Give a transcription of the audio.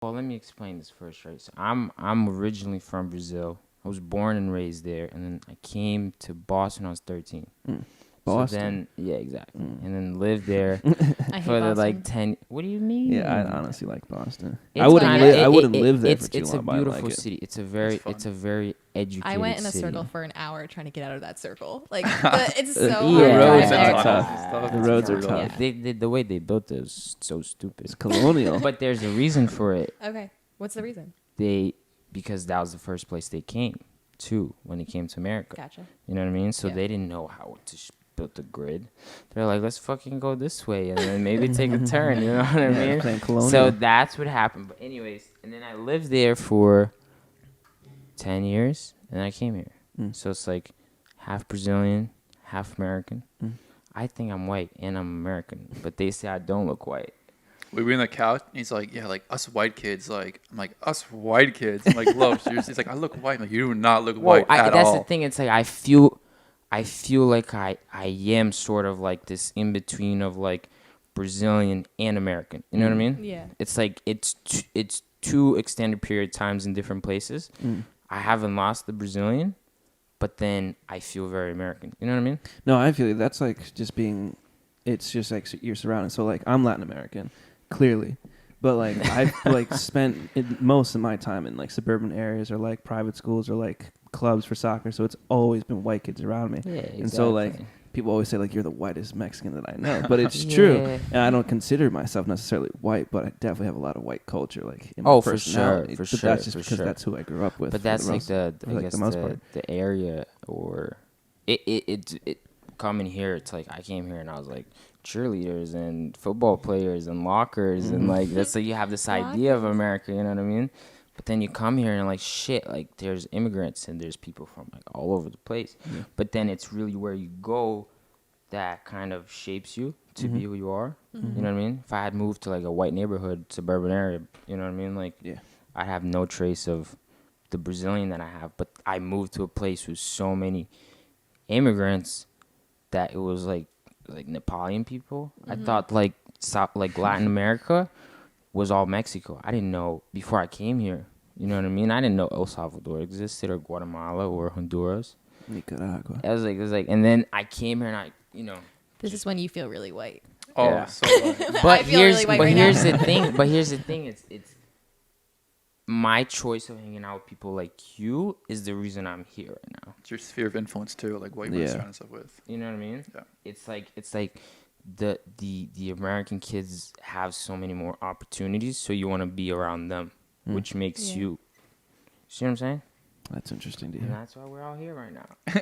Well, let me explain this first, right? So I'm originally from Brazil. I was born and raised there, and then I came to Boston when I was 13. Mm. So Boston. then, yeah, exactly. And then lived there I hate for the Boston. like 10. What do you mean? Yeah, I honestly like Boston. It's I wouldn't. kinda- I wouldn't live there for too It's a long, but I beautiful like it. city. It's It's a very educated I went in a city. circle for an hour trying to get out of that circle. Like, it's so Yeah, hard the to roads drive are there. tough. The roads are brutal. tough. The way they built it was so stupid. It's colonial. But there's a reason for it. Okay, what's the reason? Because that was the first place they came to when they came to America. Gotcha. You know what I mean? So Yeah. they didn't know how to build the grid. They're like, let's fucking go this way and then maybe take a turn. You know what I Yeah, mean? playing colonial. So that's what happened. But anyways, and then I lived there for 10 years and I came here. Mm. So it's like half Brazilian, half American. Mm. I think I'm white and I'm American, but they say I don't look white. We were in the couch, and he's like, "Yeah, like us white kids." Like, I'm like, "Us white kids." I'm like, "Look, seriously." He's like, "I look white." I'm like, "You do not look white at that's all." the thing. It's like I feel like I am sort of like this in between of like Brazilian and American. You know what I mean? Yeah. It's like it's two extended period times in different places. Mm. I haven't lost the Brazilian, but then I feel very American. You know what I mean? No, I feel that's like just being. It's just like you're surrounded. So like I'm Latin American, clearly, but like I've like spent most of my time in like suburban areas or like private schools or like clubs for soccer. So it's always been white kids around me. Yeah, exactly. And so like people always say like you're the whitest Mexican that I know, but it's true. Yeah. And I don't consider myself necessarily white, but I definitely have a lot of white culture like in my for sure, personality. for but sure, that's just for because sure. that's who I grew up with. But that's like the area or it coming here. It's like I came here and I was like cheerleaders and football players and lockers and like that's like you have this idea of America. You know what I mean? But then you come here and like shit, like there's immigrants and there's people from like all over the place. Yeah. But then it's really where you go that kind of shapes you to be who you are. You know what I mean? If I had moved to like a white neighborhood, suburban area, you know what I mean? Like I'd have no trace of the Brazilian that I have. But I moved to a place with so many immigrants that it was like Nepalian people. I thought like Latin America was all Mexico. I didn't know before I came here. You know what I mean? I didn't know El Salvador existed or Guatemala or Honduras. Nicaragua. It was like, and then I came here and I, This is when you feel really white. Oh, Yeah. so white. But I feel really white right now. here's the thing. But here's the thing. It's my choice of hanging out with people like you is the reason I'm here right now. It's your sphere of influence too, like what you're surrounding yourself with. You know what I mean? Yeah. It's like the American kids have so many more opportunities, so you want to be around them, which makes you. See what I'm saying? That's interesting to And hear. that's why we're all here right now.